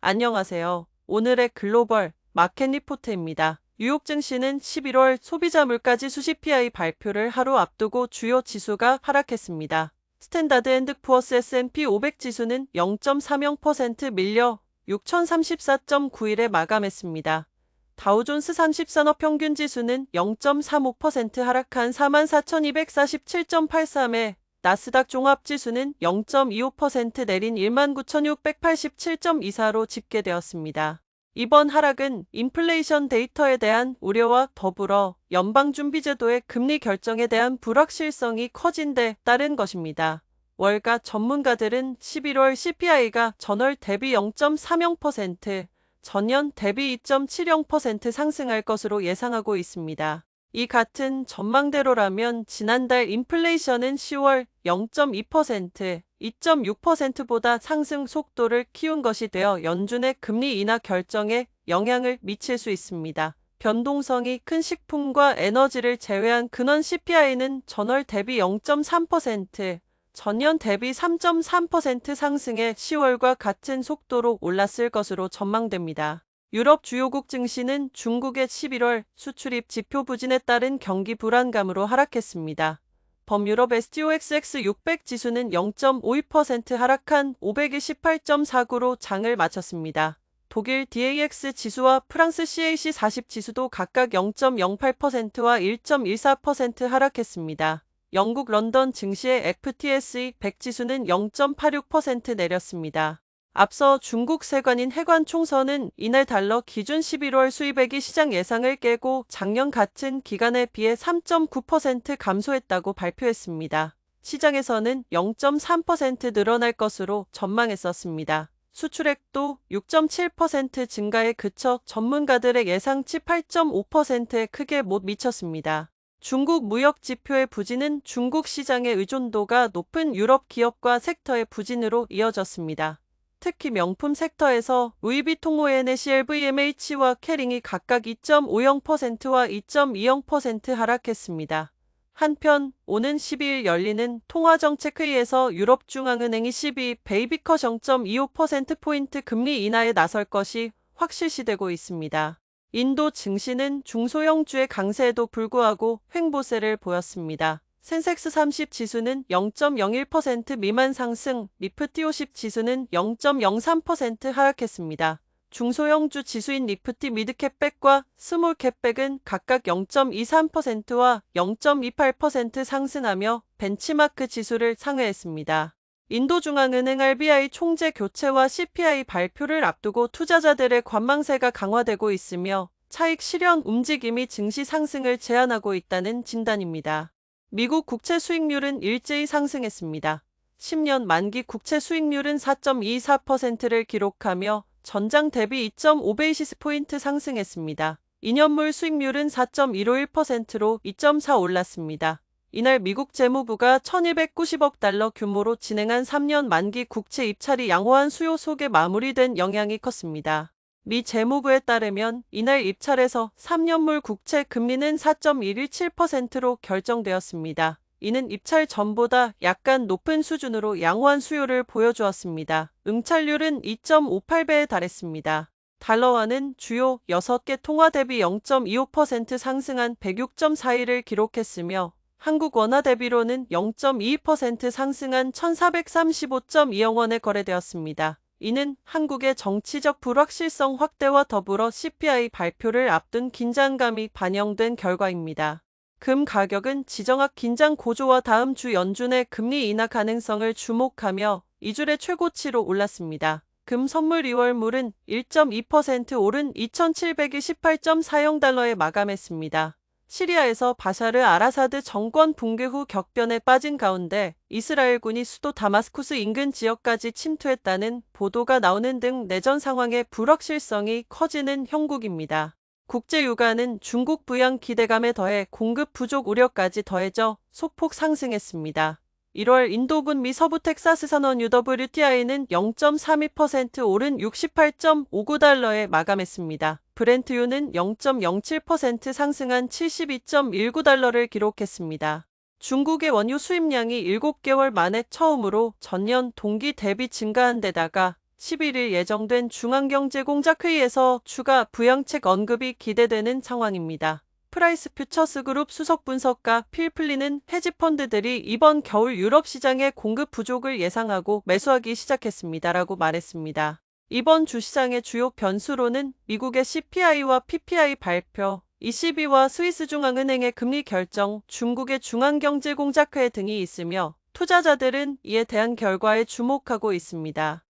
안녕하세요. 오늘의 글로벌 마켓 리포트입니다. 뉴욕 증시는 11월 소비자 물가지 수 CPI 발표를 하루 앞두고 주요 지수가 하락했습니다. 스탠다드 앤드 푸어스 S&P 500 지수는 0.30% 밀려 6034.91에 마감했습니다. 다우존스 30산업 평균 지수는 0.35% 하락한 44,247.83에 나스닥 종합지수는 0.25% 내린 19,687.24로 집계되었습니다. 이번 하락은 인플레이션 데이터에 대한 우려와 더불어 연방준비제도의 금리 결정에 대한 불확실성이 커진 데 따른 것입니다. 월가 전문가들은 11월 CPI가 전월 대비 0.30%, 전년 대비 2.70% 상승할 것으로 예상하고 있습니다. 이 같은 전망대로라면 지난달 인플레이션은 10월 0.2%, 2.6%보다 상승 속도를 키운 것이 되어 연준의 금리 인하 결정에 영향을 미칠 수 있습니다. 변동성이 큰 식품과 에너지를 제외한 근원 CPI는 전월 대비 0.3%, 전년 대비 3.3% 상승해 10월과 같은 속도로 올랐을 것으로 전망됩니다. 유럽 주요국 증시는 중국의 11월 수출입 지표 부진에 따른 경기 불안감으로 하락했습니다. 범유럽 STOXX 600 지수는 0.52% 하락한 528.49로 장을 마쳤습니다. 독일 DAX 지수와 프랑스 CAC 40 지수도 각각 0.08%와 1.14% 하락했습니다. 영국 런던 증시의 FTSE 100 지수는 0.86% 내렸습니다. 앞서 중국 세관인 해관총서는 이날 달러 기준 11월 수입액이 시장 예상을 깨고 작년 같은 기간에 비해 3.9% 감소했다고 발표했습니다. 시장에서는 0.3% 늘어날 것으로 전망했었습니다. 수출액도 6.7% 증가에 그쳐 전문가들의 예상치 8.5%에 크게 못 미쳤습니다. 중국 무역 지표의 부진은 중국 시장의 의존도가 높은 유럽 기업과 섹터의 부진으로 이어졌습니다. 특히 명품 섹터에서 루이비통 오엔의 LVMH와 캐링이 각각 2.50%와 2.20% 하락했습니다. 한편 오는 12일 열리는 통화정책회의에서 유럽중앙은행이 12 베이비컷 0.25%포인트 금리 인하에 나설 것이 확실시되고 있습니다. 인도 증시는 중소형주의 강세에도 불구하고 횡보세를 보였습니다. 센섹스 30 지수는 0.01% 미만 상승, 니프티 50 지수는 0.03% 하락했습니다. 중소형주 지수인 니프티 미드캡백과 스몰캡백은 각각 0.23%와 0.28% 상승하며 벤치마크 지수를 상회했습니다. 인도중앙은행 RBI 총재 교체와 CPI 발표를 앞두고 투자자들의 관망세가 강화되고 있으며 차익 실현 움직임이 증시 상승을 제한하고 있다는 진단입니다. 미국 국채 수익률은 일제히 상승했습니다. 10년 만기 국채 수익률은 4.24%를 기록하며 전장 대비 2.5베이시스 포인트 상승했습니다. 2년물 수익률은 4.151%로 2.4 올랐습니다. 이날 미국 재무부가 1,190억 달러 규모로 진행한 3년 만기 국채 입찰이 양호한 수요 속에 마무리된 영향이 컸습니다. 미 재무부에 따르면 이날 입찰에서 3년물 국채 금리는 4.117%로 결정되었습니다. 이는 입찰 전보다 약간 높은 수준으로 양호한 수요를 보여주었습니다. 응찰률은 2.58배에 달했습니다. 달러화는 주요 6개 통화 대비 0.25% 상승한 106.41을 기록했으며 한국 원화 대비로는 0.22% 상승한 1,435.20원에 거래되었습니다. 이는 한국의 정치적 불확실성 확대와 더불어 CPI 발표를 앞둔 긴장감이 반영된 결과입니다. 금 가격은 지정학 긴장 고조와 다음 주 연준의 금리 인하 가능성을 주목하며 2주의 최고치로 올랐습니다. 금 선물 2월물은 1.2% 오른 2,728.40달러에 마감했습니다. 시리아에서 바샤르 아라사드 정권 붕괴 후 격변에 빠진 가운데 이스라엘군이 수도 다마스쿠스 인근 지역까지 침투했다는 보도가 나오는 등 내전 상황의 불확실성이 커지는 형국입니다. 국제유가는 중국 부양 기대감에 더해 공급 부족 우려까지 더해져 소폭 상승했습니다. 1월 인도분 미 서부 텍사스 선원 UWTI는 0.32% 오른 68.59달러에 마감했습니다. 브렌트유는 0.07% 상승한 72.19달러를 기록했습니다. 중국의 원유 수입량이 7개월 만에 처음으로 전년 동기 대비 증가한 데다가 11일 예정된 중앙경제공작회의에서 추가 부양책 언급이 기대되는 상황입니다. 프라이스 퓨처스 그룹 수석 분석가 필 플리는 헤지펀드들이 이번 겨울 유럽 시장의 공급 부족을 예상하고 매수하기 시작했습니다라고 말했습니다. 이번 주시장의 주요 변수로는 미국의 CPI와 PPI 발표, ECB와 스위스 중앙은행의 금리 결정, 중국의 중앙경제공작회 등이 있으며 투자자들은 이에 대한 결과에 주목하고 있습니다.